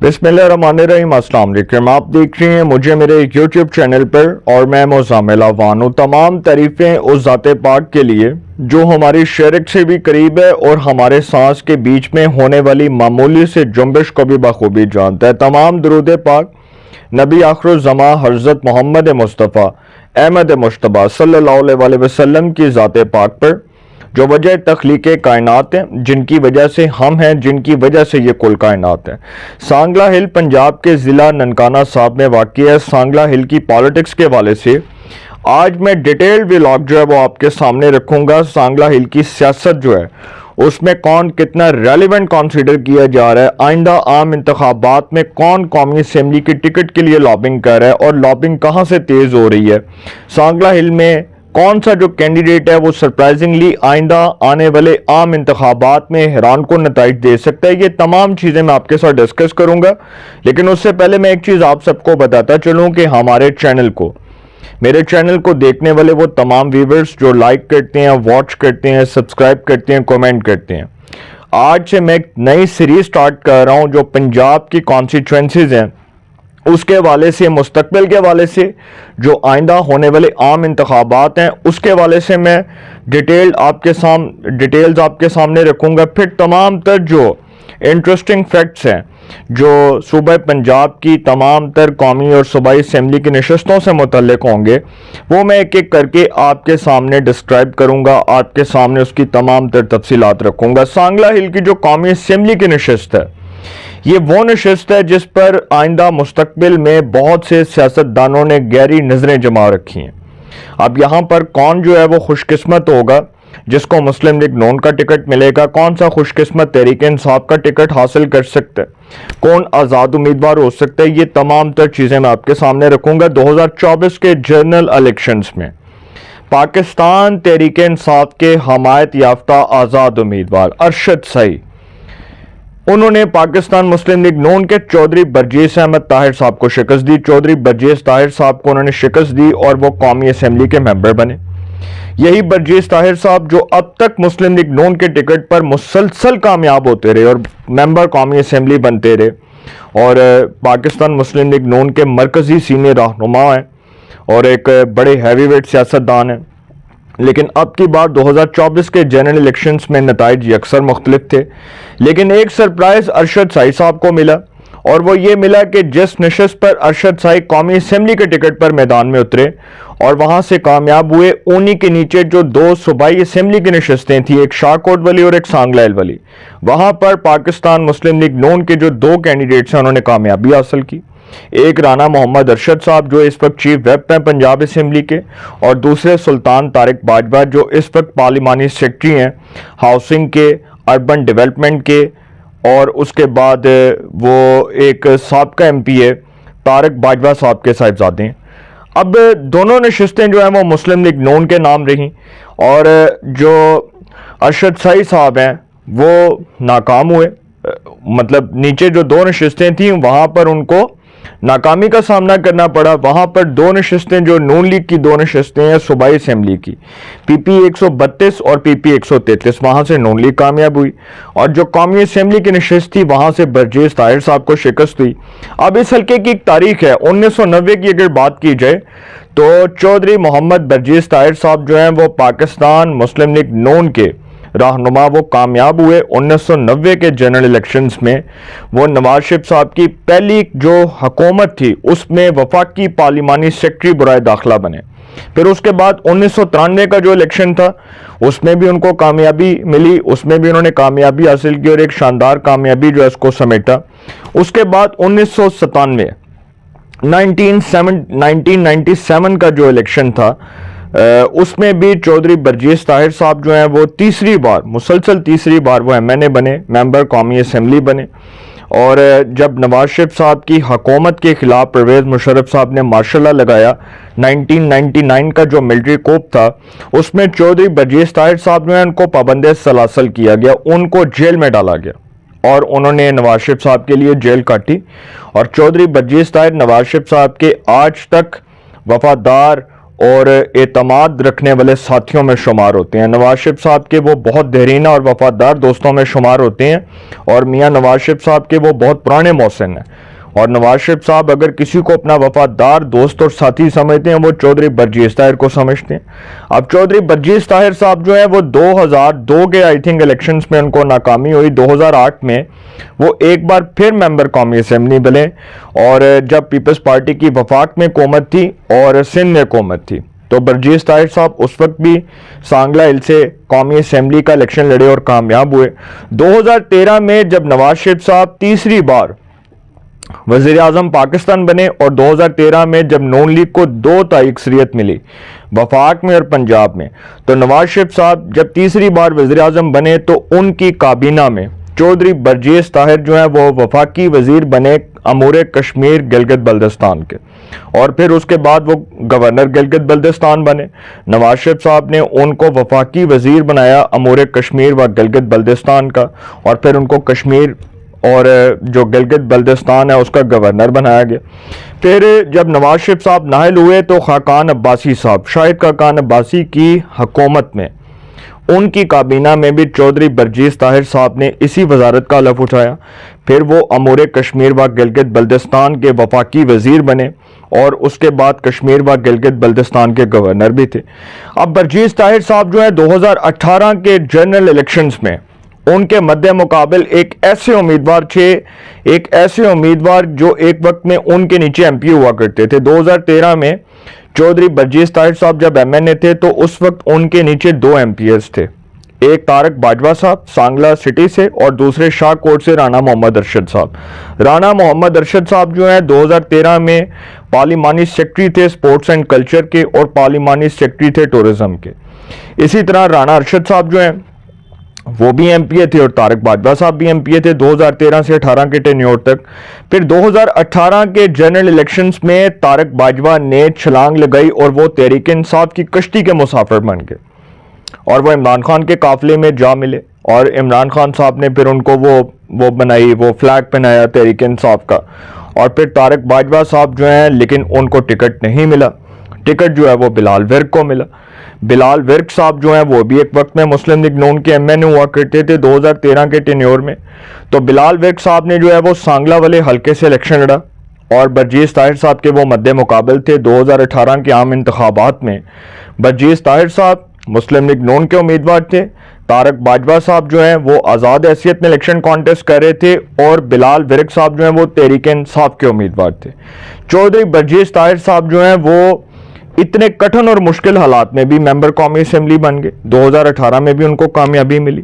बिस्मिल्लाहिर्रहमानिर्रहीम। अस्सलाम वालेकुम। आप देख रहे हैं मुझे मेरे यूट्यूब चैनल पर और मैं मुज़म्मिल अवान हूं। तमाम तारीफ़ें उस ज़ाते पाक के लिए जो हमारी शरीक से भी करीब है और हमारे सांस के बीच में होने वाली मामूली से जुम्बिश को भी बखूबी जानता है। तमाम दुरूद पाक नबी आखिरुज़्ज़मा हज़रत मोहम्मद मुस्तफ़ा अहमद मुश्तबा सल्लल्लाहु अलैहि वसल्लम की ज़ाते पाक पर जो वजह तख्लीक कायनात है, जिनकी वजह से हम हैं, जिनकी वजह से ये कुल कायनात है। सांगला हिल पंजाब के ज़िला ननकाना साहब में वाक़ है। सांगला हिल की पॉलिटिक्स के हवाले से आज मैं डिटेल्ड व्लॉग जो है वो आपके सामने रखूँगा। सांगला हिल की सियासत जो है उसमें कौन कितना रेलिवेंट कंसीडर किया जा रहा है, आइंदा आम इंतखाबात में कौन कौमी असम्बली की टिकट के लिए लॉबिंग कर रहा है और लॉबिंग कहाँ से तेज़ हो रही है, सांगला हिल में कौन सा जो कैंडिडेट है वो सरप्राइजिंगली आइंदा आने वाले आम इंतखाबात में हैरान को नताइज दे सकता है। ये तमाम चीज़ें मैं आपके साथ डिस्कस करूंगा, लेकिन उससे पहले मैं एक चीज़ आप सबको बताता चलूं कि हमारे चैनल को, मेरे चैनल को देखने वाले वो तमाम व्यूवर्स जो लाइक करते हैं, वॉच करते हैं, सब्सक्राइब करते हैं, कमेंट करते हैं, आज से मैं एक नई सीरीज स्टार्ट कर रहा हूँ जो पंजाब की कॉन्स्टिट्यूंसीज हैं उसके हवाले से, मुस्तकबिल के हवाले से, जो आइंदा होने वाले आम इंतखाबात हैं उसके हवाले से मैं डिटेल्स आपके सामने रखूँगा। फिर तमाम तर जो इंटरेस्टिंग फैक्ट्स हैं जो सूबा पंजाब की तमाम तर कौमी और सूबाई असम्बली की नशस्तों से मुतल्लिक होंगे वो मैं एक एक करके आपके सामने डिस्क्राइब करूँगा, आपके सामने उसकी तमाम तर तफसीलात रखूँगा। सांगला हिल की जो कौमी असम्बली की नशस्त है ये वो नशस्त है जिस पर आइंदा मुस्तकबिल में बहुत से सियासतदानों ने गहरी नज़रें जमा रखी हैं। अब यहाँ पर कौन जो है वो खुशकिस्मत होगा जिसको मुस्लिम लीग नून का टिकट मिलेगा, कौन सा खुशकिस्मत तहरीक इंसाफ का टिकट हासिल कर सकता है, कौन आज़ाद उम्मीदवार हो सकता है, ये तमाम तर चीज़ें मैं आपके सामने रखूँगा। 2024 के जनरल इलेक्शंस में पाकिस्तान तहरीक इंसाफ के हमायत याफ्ता आज़ाद उम्मीदवार अरशद सई, उन्होंने पाकिस्तान मुस्लिम लीग नून के चौधरी बरजेस अहमद ताहिर साहब को शिकस्त दी। चौधरी बरजेस ताहिर साहब को उन्होंने शिकस्त दी और वो कौमी असम्बली के मेंबर बने। यही बरजेस ताहिर साहब जो अब तक मुस्लिम लीग नून के टिकट पर मुसलसल कामयाब होते रहे और मेंबर कौमी असम्बली बनते रहे और पाकिस्तान मुस्लिम लीग नून के मरकजी सीनियर रहनुमा हैं और एक बड़े हैवीवेट सियासतदान हैं। लेकिन अब की बार 2024 के जनरल इलेक्शंस में नताइज अक्सर मुख्तलिफ थे, लेकिन एक सरप्राइज अरशद साई साहब को मिला और वो ये मिला कि जिस नशस्त पर अरशद साई कौमी असम्बली के टिकट पर मैदान में उतरे और वहाँ से कामयाब हुए, उन्हीं के नीचे जो दो सूबाई असम्बली की नशस्तें थी, एक शाहकोट वाली और एक सांगला हिल वाली, वहाँ पर पाकिस्तान मुस्लिम लीग नून के जो दो कैंडिडेट्स हैं उन्होंने कामयाबी हासिल की। एक राना मोहम्मद अरशद साहब जो इस वक्त चीफ व्हिप हैं पंजाब असम्बली के, और दूसरे सुल्तान तारिक बाजवा जो इस वक्त पार्लिमानी सेक्रेटरी हैं हाउसिंग के, अर्बन डेवलपमेंट के, और उसके बाद वो एक साबका एमपी है तारिक बाजवा साहब के साहिबजादे हैं। अब दोनों नशस्तें जो हैं वो मुस्लिम लीग नून के नाम रहीं और जो अरशद सई साहब हैं वो नाकाम हुए, मतलब नीचे जो दो नशस्तें थीं वहाँ पर उनको नाकामी का सामना करना पड़ा। वहाँ पर दो नशस्तें जो नून लीग की दो नशस्तें हैं सूबाई असम्बली की, PP 132 और PP 133, वहाँ से नून लीग कामयाब हुई और जो कौमी असम्बली की नशस्त थी वहाँ से बरजेस ताहिर साहब को शिकस्त हुई। अब इस हल्के की एक तारीख है 1990 की, अगर बात की जाए तो चौधरी मोहम्मद बरजेस ताहिर साहब जो हैं वो पाकिस्तान मुस्लिम लीग नून के रहनुमा, वो कामयाब हुए 1990 के जनरल इलेक्शंस में। वो नवाज शरीफ साहब की पहली जो हुकूमत थी उसमें वफाकी पार्लिमानी सेक्रेटरी बुराए दाखिला बने। फिर उसके बाद 1993 का जो इलेक्शन था उसमें भी उनको कामयाबी मिली, उसमें भी उन्होंने कामयाबी हासिल की और एक शानदार कामयाबी जो है उसको समेटा। उसके बाद 1997 का जो इलेक्शन था उसमें भी चौधरी बरजेस ताहिर साहब जो हैं वो तीसरी बार, मुसलसल तीसरी बार वो MNA बने, मेंबर कौमी असम्बली बने। और जब नवाज शरीफ साहब की हुकूमत के खिलाफ परवेज़ मुशर्रफ साहब ने मार्शल लॉ लगाया, 1999 का जो मिलिट्री कोप था उसमें चौधरी बरजेस ताहिर साहब जो हैं उनको पाबंद सलासल किया गया, उनको जेल में डाला गया और उन्होंने नवाज शरीफ साहब के लिए जेल काटी। और चौधरी बरजेस ताहिर नवाज शरीफ साहब के आज तक वफादार और एतमाद रखने वाले साथियों में शुमार होते हैं। नवाज शरीफ साहब के वो बहुत देरीना और वफादार दोस्तों में शुमार होते हैं और मियाँ नवाज शरीफ साहब के वो बहुत पुराने मौसिन हैं। और नवाज शरीफ साहब अगर किसी को अपना वफादार दोस्त और साथी समझते हैं वो चौधरी बरजीस ताहिर को समझते हैं। अब चौधरी बरजीस ताहिर साहब जो है वो 2002 के आई थिंक इलेक्शंस में उनको नाकामी हुई। 2008 में वो एक बार फिर मेंबर कौमी असेंबली बने और जब पीपल्स पार्टी की वफाक में हुकूमत थी और सिंध में हुकूमत थी तो बरजीस ताहिर साहब उस वक्त भी सांगला हिल से कौमी असेंबली का इलेक्शन लड़े और कामयाब हुए। 2013 में जब नवाज शरीफ साहब तीसरी बार वज़ीर आज़म पाकिस्तान बने और 2013 में जब नून लीग को 2 तिहाई अक्सरियत मिली वफाक में और पंजाब में, तो नवाज शरीफ साहब जब तीसरी बार वज़ीर आज़म बने तो उनकी काबीना में चौधरी बरजीस ताहिर जो है वो वफाकी वज़ीर बने अमूर कश्मीर गिलगित बल्तिस्तान के, और फिर उसके बाद वो गवर्नर गिलगित बल्तिस्तान बने। नवाज शरीफ साहब ने उनको वफाकी वज़ीर बनाया अमूर कश्मीर व गिलगित बल्तिस्तान का, और फिर उनको कश्मीर और जो गिलगित बल्तिस्तान है उसका गवर्नर बनाया गया। फिर जब नवाज शरीफ साहब नाहल हुए तो खाकान अब्बासी साहब, शाहिद खाकान अब्बासी की हुकूमत में उनकी काबीना में भी चौधरी बरजीस ताहिर साहब ने इसी वजारत का हलफ उठाया। फिर वो अमूर कश्मीर व गिलगित बल्तिस्तान के वफाकी वज़ीर बने और उसके बाद कश्मीर व गिलगित बल्तिस्तान के गवर्नर भी थे। अब बरजीस ताहिर साहब जो है 2018 के जनरल इलेक्शंस में उनके मद्दे मुकाबल एक ऐसे उम्मीदवार थे, एक ऐसे उम्मीदवार जो एक वक्त में उनके नीचे एमपी हुआ करते थे। 2013 में चौधरी बरजीस ताहिर साहब जब एमएनए थे तो उस वक्त उनके नीचे 2 एमपीएस थे, एक तारक बाजवा साहब सांगला सिटी से और दूसरे शाहकोट से राना मोहम्मद अरशद साहब। राना मोहम्मद अरशद साहब जो हैं 2013 में पार्लिमानी सेक्रेटरी थे स्पोर्ट्स एंड कल्चर के और पार्लिमानी सेक्रेटरी थे टूरिज्म के। इसी तरह राना अरशद साहब जो हैं वो भी एमपीए थे और तारक बाजवा साहब भी एमपीए थे 2013 से 18 के टेन्योर तक। फिर 2018 के जनरल इलेक्शंस में तारक बाजवा ने छलांग लगाई और वो तहरीक इंसाफ की कश्ती के मुसाफिर बन गए और वो इमरान खान के काफिले में जा मिले और इमरान खान साहब ने फिर उनको वो बनाई, वो फ्लैग पहनाया तहरीक इंसाफ का। और फिर तारक बाजवा साहब जो हैं लेकिन उनको टिकट नहीं मिला, टिकट जो है वो बिलाल विर्क को मिला। बिलाल विर्क साहब जो हैं वो भी एक वक्त में मुस्लिम लीग नून के एमएनए हुआ करते थे 2013 के टेन्योर में। तो बिलाल विर्क साहब ने जो है वो सांगला वाले हल्के से इलेक्शन लड़ा और बरजीस ताहिर साहब के वो मद्दे मुकाबल थे। 2018 के आम इंतखाबात में बरजीस ताहिर साहब मुस्लिम लीग नून के उम्मीदवार थे, तारक बाजवा साहब जो हैं वो आज़ाद हैसियत में इलेक्शन कॉन्टेस्ट कर रहे थे और बिलाल विर्क साहब जो हैं वो तहरीक इंसाफ के उम्मीदवार थे। चौधरी बरजीस ताहिर साहब जो हैं वो इतने कठिन और मुश्किल हालात में भी मेंबर कौमी असेंबली बन गए। 2018 में भी उनको कामयाबी मिली।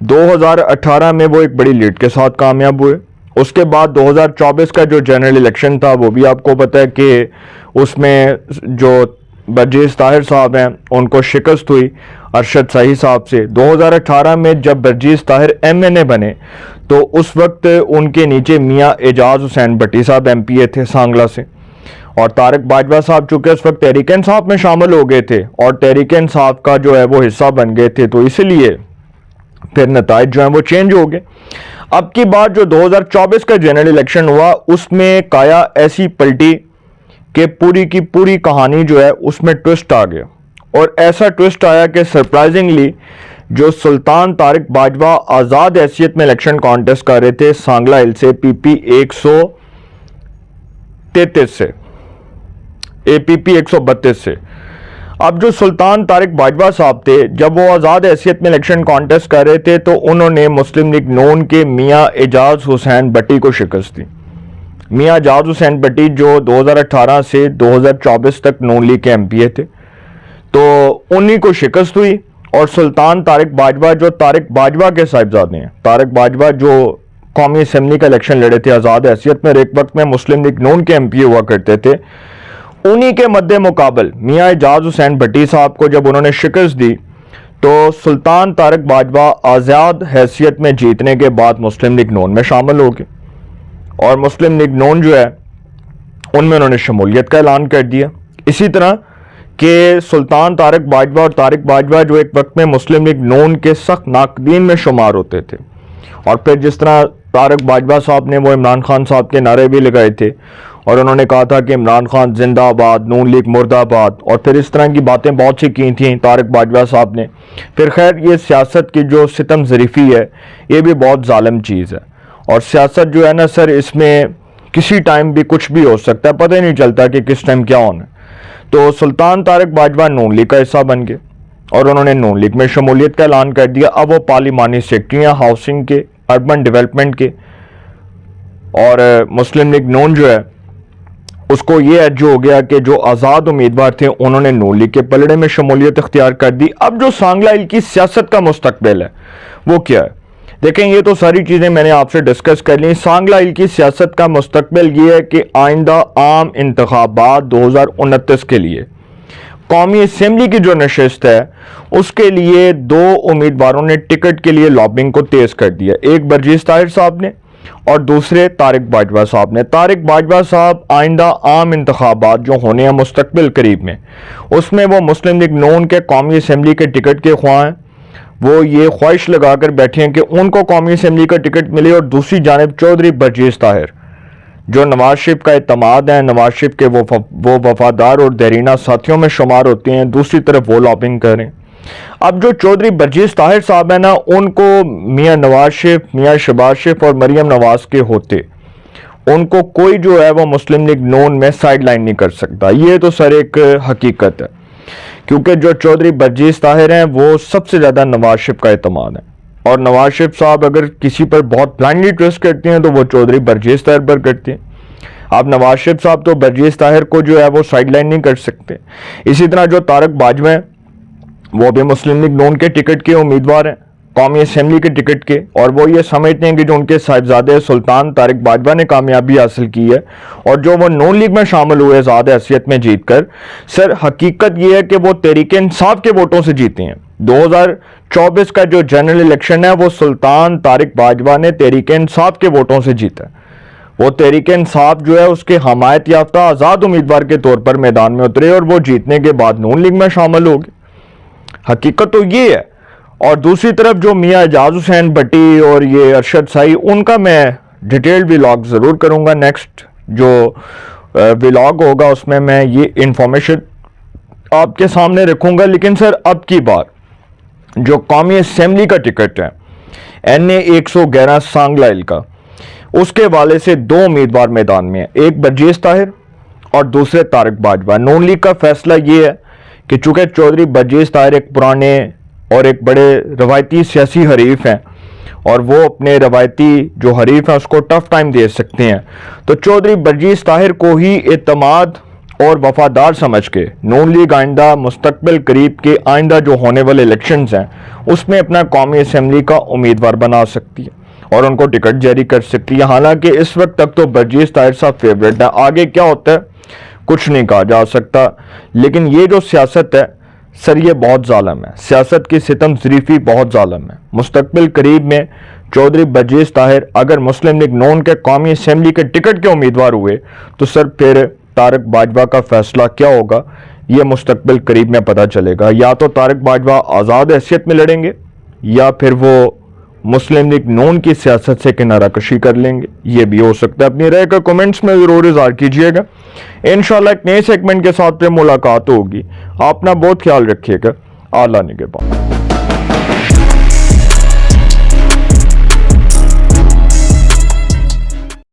2018 में वो एक बड़ी लीड के साथ कामयाब हुए। उसके बाद 2024 का जो जनरल इलेक्शन था वो भी आपको पता है कि उसमें जो बरजीस ताहिर साहब हैं उनको शिकस्त हुई अरशद सही साहब से। 2018 में जब बरजीस ताहिर एमएनए बने तो उस वक्त उनके नीचे मियाँ एजाज हुसैन भट्टी साहब एमपीए थे सांगला से, और तारक बाजवा साहब चूंकि उस वक्त तहरीक इंसाफ में शामिल हो गए थे और तहरीक इंसाफ का जो है वो हिस्सा बन गए थे, तो इसलिए फिर नताइज जो है वो चेंज हो गए। अब की बात जो 2024 का जनरल इलेक्शन हुआ उसमें काया ऐसी पलटी कि पूरी की पूरी कहानी जो है उसमें ट्विस्ट आ गया, और ऐसा ट्विस्ट आया कि सरप्राइजिंगली जो सुल्तान तारिक बाजवा आज़ाद हैसियत में इलेक्शन कॉन्टेस्ट कर रहे थे सांगला हिल से पीपी 133 से एपीपी 132 से। अब जो सुल्तान तारिक बाजवा साहब थे जब वो आज़ाद हैसियत में इलेक्शन कॉन्टेस्ट कर रहे थे तो उन्होंने मुस्लिम लीग नून के मियाँ एजाज हुसैन भट्टी को शिकस्त दी। मियाँ एजाज हुसैन भट्टी जो 2018 से 2024 तक नून लीग के एमपीए थे, तो उन्हीं को शिकस्त हुई। और सुल्तान तारिक बाजवा जो तारिक बाजवा के साहिबजादे हैं, तारिक बाजवा जो कौमी असेंबली का इलेक्शन लड़े थे आज़ाद हैसियत में, एक वक्त में मुस्लिम लीग नून के एमपीए हुआ करते थे, उन्हीं के मद्दे मुकाबल मियाँ एजाज हुसैन भट्टी साहब को जब उन्होंने शिकस्त दी तो सुल्तान तारिक बाजवा आज़ाद हैसियत में जीतने के बाद मुस्लिम लीग नून में शामिल हो गए और मुस्लिम लीग नून जो है उनमें उन्होंने शमूलियत का ऐलान कर दिया। इसी तरह कि सुल्तान तारिक बाजवा और तारिक बाजवा जो एक वक्त में मुस्लिम लीग नून के सख्त नाकदीन में शुमार होते थे, और फिर जिस तरह तारिक बाजवा साहब ने वो इमरान खान साहब के नारे भी लगाए थे और उन्होंने कहा था कि इमरान खान जिंदाबाद, नून लीग मुर्दाबाद, और फिर इस तरह की बातें बहुत सी की थी तारिक बाजवा साहब ने। फिर खैर ये सियासत की जो सितम ज़रीफ़ी है ये भी बहुत ज़ालिम चीज़ है, और सियासत जो है ना सर, इसमें किसी टाइम भी कुछ भी हो सकता है, पता ही नहीं चलता कि किस टाइम क्या होना है। तो सुल्तान तारिक बाजवा नून लीग का हिस्सा बन गए और उन्होंने नून लीग में शमूलियत का ऐलान कर दिया। अब वो पार्लिमानी सेक्रेटरी हैं हाउसिंग के, अर्बन डेवलपमेंट के, और मुस्लिम लीग नून जो है उसको ये एज हो गया कि जो आज़ाद उम्मीदवार थे उन्होंने नून लीग के पलड़े में शमूलियत इख्तियार कर दी। अब जो सांगला हिल की सियासत का मुस्तकबिल है वो क्या है, देखें ये तो सारी चीज़ें मैंने आपसे डिस्कस कर ली। सांगला हिल की सियासत का मुस्तकबिल ये है कि आइंदा आम इंतखाबात 2029 के लिए कौमी असम्बली की जो नशिस्त है उसके लिए 2 उम्मीदवारों ने टिकट के लिए लॉबिंग को तेज़ कर दिया, एक बर्जीस ताहिर साहब ने और दूसरे तारिक बाजवा साहब ने। तारिक बाजवा साहब आइंदा आम इंतखाबात जो होने हैं मुस्तकबिल करीब में, उसमें वो मुस्लिम लीग नून के कौमी असम्बली के टिकट के ख्वाह हैं। वो ये ख्वाहिश लगा कर बैठे हैं कि उनको कौमी असम्बली का टिकट मिले, और दूसरी जानिब चौधरी बर्जीस ताहिर जो नवाज शरीफ का एतमाद है, नवाज शरीफ के वो वफादार और देरीना साथियों में शुमार होते हैं, दूसरी तरफ वो लॉबिंग करें। अब जो चौधरी बर्जीस ताहिर साहब है ना, उनको मियां नवाज शरीफ, मियां शहबाज शरीफ और मरियम नवाज के होते उनको कोई जो है वो मुस्लिम लीग नून में साइड लाइन नहीं कर सकता। ये तो सर एक हकीकत है, क्योंकि जो चौधरी बर्जीस ताहिर हैं वो सबसे ज़्यादा नवाज शरीफ का एतमाद है, और नवाज शरीफ साहब अगर किसी पर बहुत ब्लाइंडली ट्रस्ट करते हैं तो वो चौधरी बर्जीस ताहिर पर करते हैं। आप नवाज शरीफ साहब तो बर्जीस ताहिर को जो है वो साइड लाइन नहीं कर सकते। इसी तरह जो तारिक बाजवा हैं वो भी मुस्लिम लीग नून के टिकट के उम्मीदवार हैं, कौमी असम्बली के टिकट के, और वो ये समझते हैं कि जो उनके साहिबजादे सुल्तान तारिक बाजवा ने कामयाबी हासिल की है और जो वो नून लीग में शामिल हुए आज़ाद हैसियत में जीत कर, सर हकीकत ये है कि वो तहरीक इंसाफ के वोटों से जीते हैं। 2024 का जो जनरल इलेक्शन है वो सुल्तान तारिक बाजवा ने तहरीक इंसाफ के वोटों से जीता है। वो तहरीक इंसाफ जो है उसके हमायत याफ्ता आज़ाद उम्मीदवार के तौर पर मैदान में उतरे और वो जीतने के बाद नून लीग में शामिल हो गए। हकीकत तो ये है। और दूसरी तरफ जो मियां एजाज हुसैन भट्टी और ये अरशद साई, उनका मैं डिटेल्ड व्लॉग ज़रूर करूँगा। नेक्स्ट जो व्लॉग होगा उसमें मैं ये इंफॉर्मेशन आपके सामने रखूँगा। लेकिन सर अब की बार जो कौमी असम्बली का टिकट है NA 111 सांगला हिल का, उसके वाले से 2 उम्मीदवार मैदान में है, एक बर्जीस ताहिर और दूसरे तारिक बाजवा। नून लीग का फैसला ये है कि चूंकि चौधरी बर्जीस ताहिर एक पुराने और एक बड़े रवायती सियासी हरीफ हैं और वो अपने रवायती जो हरीफ हैं उसको टफ टाइम दे सकते हैं, तो चौधरी बर्जीस ताहिर को ही एतमाद और वफादार समझ के नून लीग आइंदा मुस्तकबिल करीब के आइंदा जो होने वाले इलेक्शंस हैं उसमें अपना कौमी असम्बली का उम्मीदवार बना सकती है और उनको टिकट जारी कर सकती है। हालांकि इस वक्त तक तो बर्जीस ताहिर साहब फेवरेट है, आगे क्या होता है कुछ नहीं कहा जा सकता। लेकिन ये जो सियासत है सर ये बहुत जालिम है, सियासत की सितम ज़रीफ़ी बहुत जालिम है। मुस्तकबिल करीब में चौधरी बर्जीस ताहिर अगर मुस्लिम लीग नून के कौमी असम्बली के टिकट के उम्मीदवार हुए तो सर फिर तारिक बाजवा का फैसला क्या होगा ये मुस्तकबिल करीब में पता चलेगा। या तो तारिक बाजवा आज़ाद हैसियत में लड़ेंगे या फिर वो मुस्लिम लीग नून की सियासत से किनारा कशी कर लेंगे, ये भी हो सकता है। अपनी राय का कमेंट्स में ज़रूर इज़हार कीजिएगा। इंशाल्लाह एक नए सेगमेंट के साथ फिर मुलाकात होगी। अपना बहुत ख्याल रखिएगा। आला निगहबान।